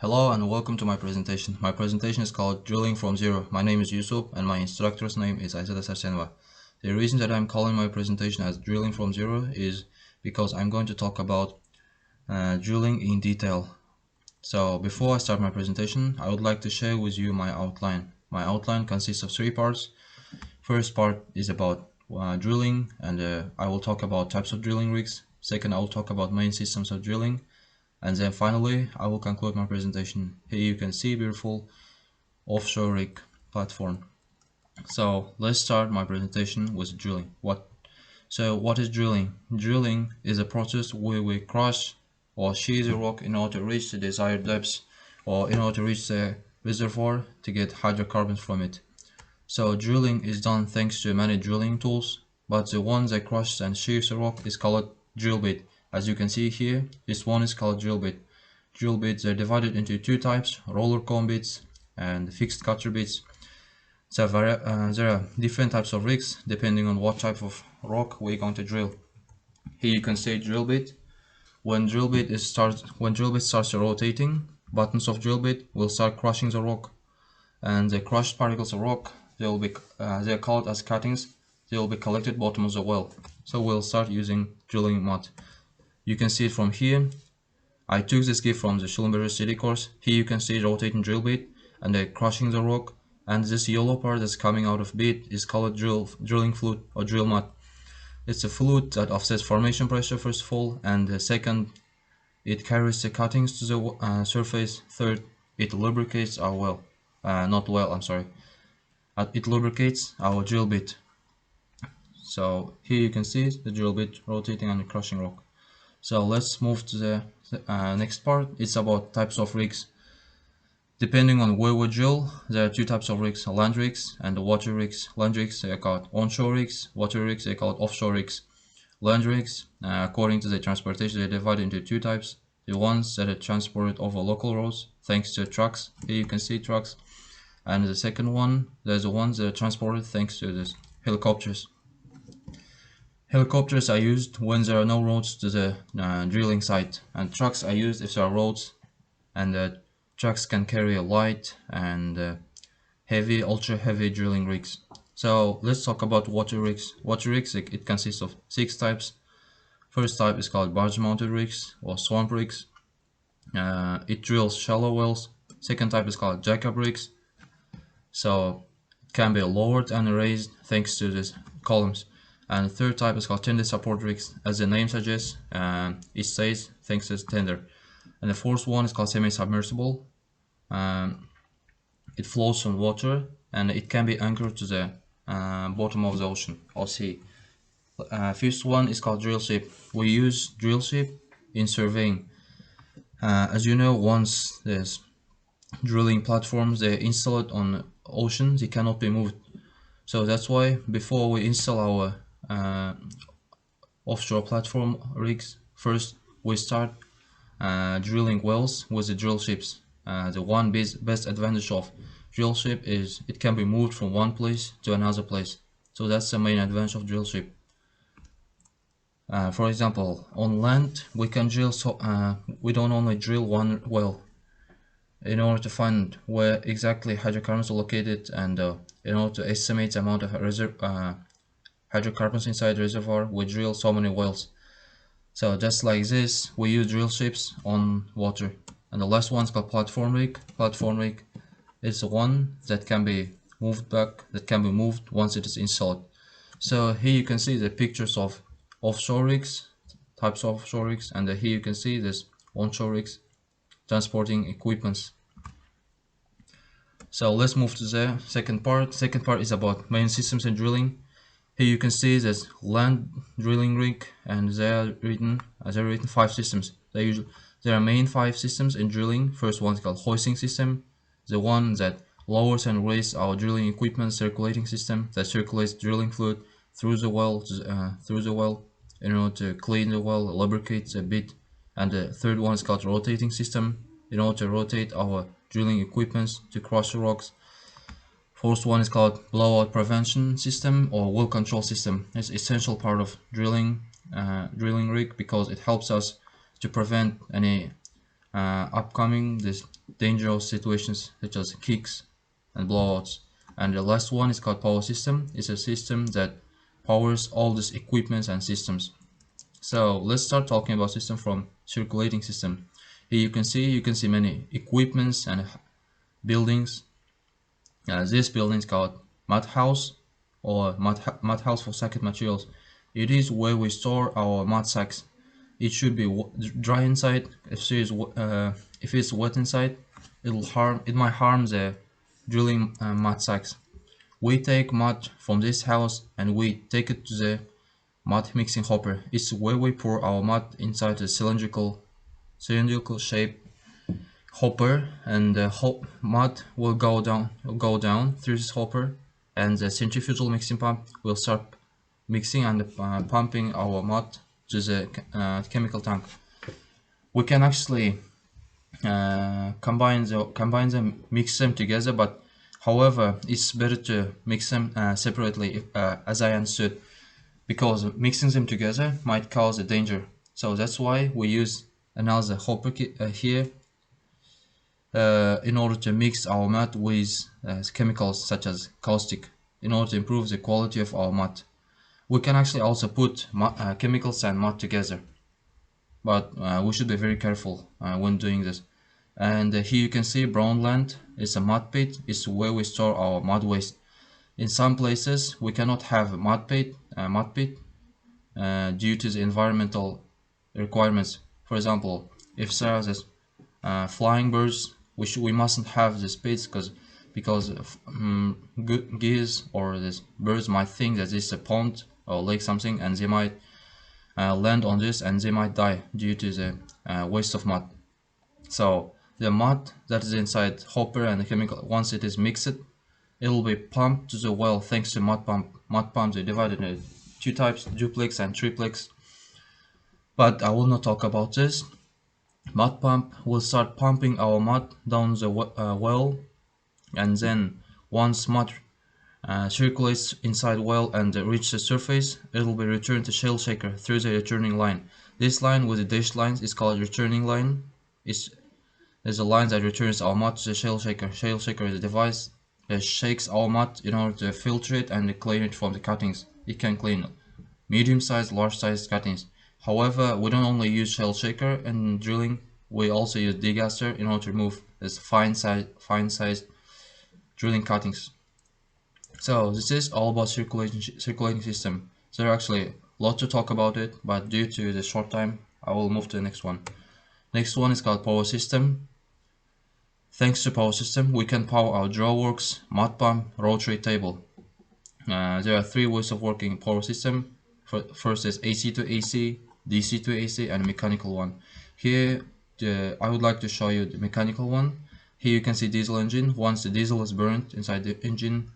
Hello and welcome to my presentation. My presentation is called Drilling from Zero. My name is Yusup and my instructor's name is Aizada. The reason that I'm calling my presentation as Drilling from Zero is because I'm going to talk about drilling in detail. So before I start my presentation, I would like to share with you my outline. My outline consists of three parts. First part is about drilling, and I will talk about types of drilling rigs. Second, I will talk about main systems of drilling. And then finally, I will conclude my presentation. Here you can see beautiful offshore rig platform. So let's start my presentation with drilling. What is drilling? Drilling is a process where we crush or shear the rock in order to reach the desired depths or in order to reach the reservoir to get hydrocarbons from it. So drilling is done thanks to many drilling tools, but the one that crushes and shears the rock is called drill bit. As you can see here, this one is called drill bit. Drill bits are divided into two types, roller cone bits and fixed cutter bits. So there are different types of rigs depending on what type of rock we're going to drill. Here you can see drill bit. When drill bit starts rotating, buttons of drill bit will start crushing the rock, and the crushed particles of rock, they are called as cuttings. They will be collected bottom of the well. So we'll start using drilling mud. You can see it from here. I took this gift from the Schulenberger City course. Here you can see rotating drill bit and they're crushing the rock, and this yellow part that's coming out of bit is called drilling fluid or drill mud. It's a fluid that offsets formation pressure first of all, and second, it carries the cuttings to the surface. Third, it lubricates our well. It lubricates our drill bit. So here you can see the drill bit rotating and crushing rock. So let's move to the next part. It's about types of rigs. Depending on where we drill, there are two types of rigs: land rigs and water rigs. Land rigs, they are called onshore rigs. Water rigs, they are called offshore rigs. Land rigs, according to the transportation, they are divided into two types. The ones that are transported over local roads thanks to trucks. Here you can see trucks. And the second one, there's the ones that are transported thanks to the helicopters. Helicopters are used when there are no roads to the drilling site, and trucks are used if there are roads, and trucks can carry a light and heavy, ultra heavy drilling rigs. So let's talk about water rigs. Water rigs, it consists of 6 types. First type is called barge mounted rigs or swamp rigs. It drills shallow wells. Second type is called jackup rigs. So it can be lowered and raised thanks to these columns. And the third type is called tender support rigs. As the name suggests, it stays thanks to the tender. And the fourth one is called semi-submersible. It floats on water and it can be anchored to the bottom of the ocean or sea. First one is called drill ship. We use drill ship in surveying. As you know, once there's drilling platforms, they're installed on ocean, they cannot be moved. So that's why before we install our offshore platform rigs, first we start drilling wells with the drill ships. The one best advantage of drill ship is it can be moved from one place to another place. So that's the main advantage of drill ship. For example, on land we can drill, we don't only drill one well. In order to find where exactly hydrocarbons are located, and in order to estimate the amount of hydrocarbons inside the reservoir, we drill so many wells. So just like this, we use drill ships on water. And the last one is called platform rig. Platform rig is the one that can be moved once it is installed. So here you can see the pictures of offshore rigs, types of offshore rigs, and here you can see this onshore rigs transporting equipments. So let's move to the second part. Second part is about main systems and drilling. Here you can see this land drilling rig, and there are written 5 systems. There are main 5 systems in drilling. First one is called hoisting system, the one that lowers and raises our drilling equipment. Circulating system that circulates drilling fluid through the well in order to clean the well, lubricate a bit. And the third one is called rotating system, in order to rotate our drilling equipment to crush the rocks. Fourth one is called blowout prevention system or well control system. It's an essential part of drilling rig because it helps us to prevent any upcoming these dangerous situations such as kicks and blowouts. And the last one is called power system. It's a system that powers all these equipments and systems. So let's start talking about system from circulating system. Here you can see many equipments and buildings. This building is called mud house or mud house for sacked materials. It is where we store our mud sacks. It should be dry inside. If it's wet inside, it might harm the drilling mud sacks. We take mud from this house and we take it to the mud mixing hopper. It's where we pour our mud inside a cylindrical shape hopper, and the mud will go down through this hopper, and the centrifugal mixing pump will start mixing and pumping our mud to the chemical tank. We can actually combine them, mix them together, but however it's better to mix them separately, as I understood, because mixing them together might cause a danger. So that's why we use another hopper here in order to mix our mud with chemicals such as caustic in order to improve the quality of our mud. We can actually also put chemicals and mud together, but we should be very careful when doing this. And here you can see brown land is a mud pit. It's where we store our mud waste. In some places we cannot have a mud pit due to the environmental requirements. For example, if there are flying birds, we mustn't have this pits because geese or these birds might think that this is a pond or lake something, and they might land on this and they might die due to the waste of mud. So the mud that is inside hopper and the chemical, once it is mixed, it will be pumped to the well thanks to mud pump. Mud pumps are divided into two types, duplex and triplex, but I will not talk about this. Mud pump will start pumping our mud down the well, and then once mud circulates inside well and reaches the surface, it will be returned to shell shaker through the returning line. This line with the dashed lines is called returning line. There's a line that returns our mud to the shell shaker. Shell shaker is a device that shakes our mud in order to filter it and clean it from the cuttings. It can clean medium-sized, large-sized cuttings. However, we don't only use shell shaker in drilling, we also use degasser in order to remove this fine-sized drilling cuttings. So this is all about circulating system. There are actually a lot to talk about it, but due to the short time, I will move to the next one. Next one is called power system. Thanks to power system, we can power our drawworks, mud pump, rotary table. There are three ways of working power system. First is AC to AC, DC to AC, and mechanical one. Here I would like to show you the mechanical one. Here you can see diesel engine. Once the diesel is burnt inside the engine,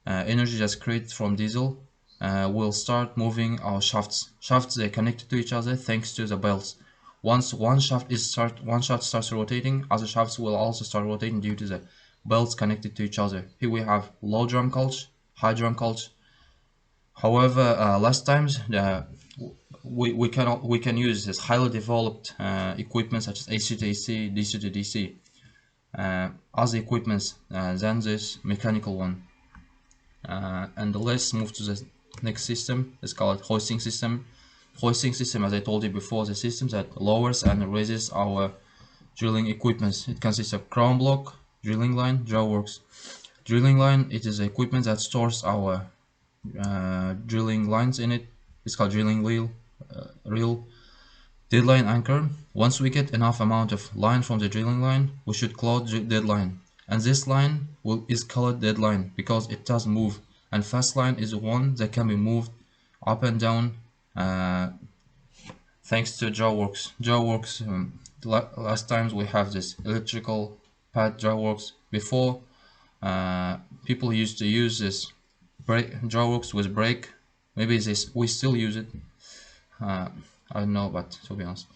energy that's created from diesel will start moving our shafts. Shafts are connected to each other thanks to the belts. Once one shaft starts rotating, other shafts will also start rotating due to the belts connected to each other. Here we have low drum gauge, high drum gauge. However, last times we can use this highly developed equipment such as AC to AC, DC to DC, other equipments than this mechanical one. And let's move to the next system. It's called hoisting system. Hoisting system, as I told you before, the system that lowers and raises our drilling equipment. It consists of crown block, drilling line, drawworks. Drilling line, it is the equipment that stores our drilling lines in it. It's called drilling reel. Deadline anchor. Once we get enough amount of line from the drilling line, we should close the deadline. And this line is called deadline because it does move. And fast line is one that can be moved up and down thanks to drawworks. Drawworks. Last times we have this electrical pad drawworks. Before, people used to use this drawworks with brake. Maybe we still use it. I don't know, but to be honest,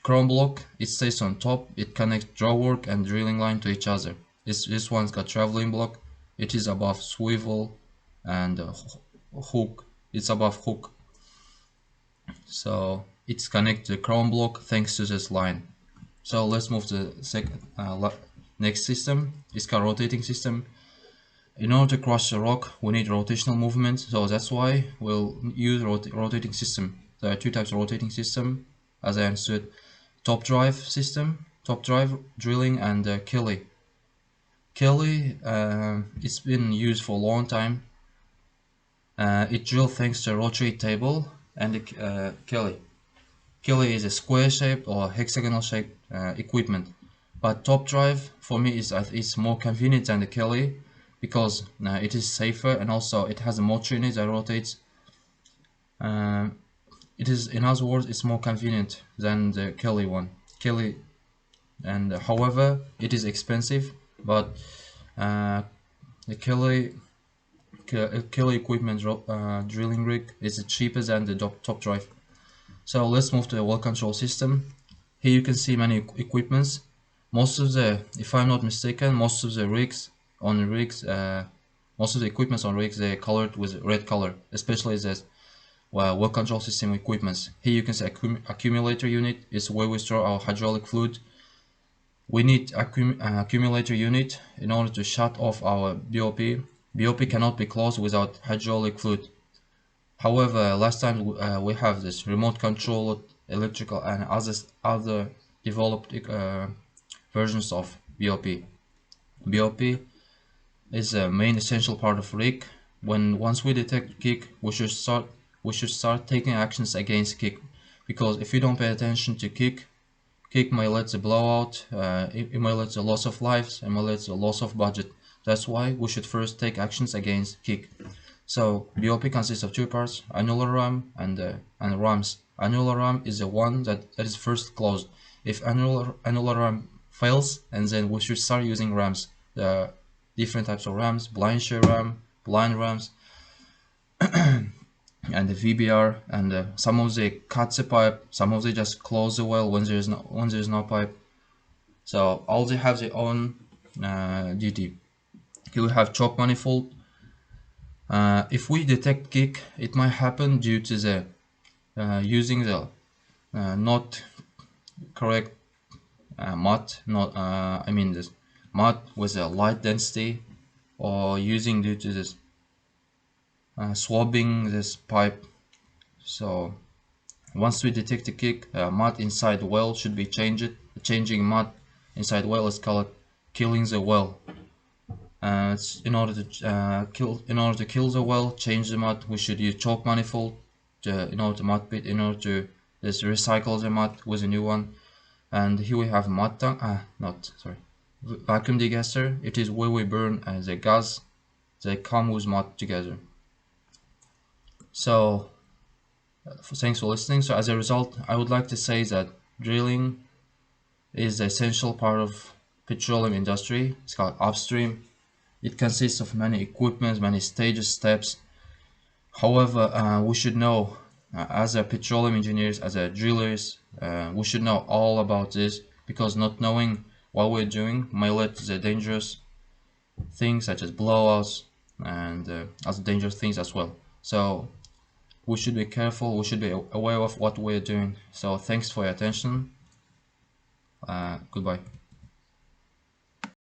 crown block, it stays on top. It connects drawwork and drilling line to each other. This one's got traveling block. It is above swivel and hook. It's above hook. So it's connected to the crown block thanks to this line. So let's move to the next system. It's called rotating system. In order to crush a rock, we need rotational movement, so that's why we'll use rotating system. There are two types of rotating system, as I understood: top drive system, top drive drilling, and Kelly. Kelly, it's been used for a long time. It drills thanks to a rotary table, and the Kelly. Kelly is a square shaped or hexagonal shaped equipment, but top drive for me is more convenient than the Kelly, because it is safer, and also it has a motor in it that rotates. It is, in other words, it's more convenient than the Kelly one. Kelly, and however, it is expensive, but the Kelly equipment drilling rig is cheaper than the top drive. So let's move to the well control system. Here you can see many equipments. Most of the, if I'm not mistaken, most of the equipments on rigs, they're colored with red color, especially the well control system equipments. Here you can see accumulator unit is where we store our hydraulic fluid. We need accumulator unit in order to shut off our BOP. BOP cannot be closed without hydraulic fluid. However, last time we have this remote controlled electrical and other developed versions of BOP. BOP is a main essential part of rig. Once we detect kick, we should start taking actions against kick, because if we don't pay attention to kick may lead to blowout, it may lead to loss of lives, and may lead to loss of budget. That's why we should first take actions against kick. So BOP consists of two parts: annular ram and rams. Annular ram is the one that is first closed. If annular ram fails, and then we should start using rams. There are different types of rams: blind shear ram, blind rams, and the VBR, and some of they cut the pipe, some of they just close the well when there's no pipe. So all they have their own duty. Here we have choke manifold. If we detect kick, it might happen due to the using the not correct mud, this mud with a light density, or using due to this swabbing this pipe. So once we detect a kick, mud inside the well should be changed. Changing mud inside well is called killing the well. In order to kill the well, change the mud, we should use choke manifold in order to mud pit, in order to just recycle the mud with a new one. And here we have mud tank, vacuum degasser. It is where we burn the gas. They come with mud together. So thanks for listening. So as a result, I would like to say that drilling is the essential part of petroleum industry. It's called upstream. It consists of many equipment, many stages, steps. However, we should know, as a petroleum engineers, as a drillers, we should know all about this, because not knowing what we're doing may lead to the dangerous things such as blowouts and other dangerous things as well. So we should be careful, we should be aware of what we're doing. So thanks for your attention. Goodbye.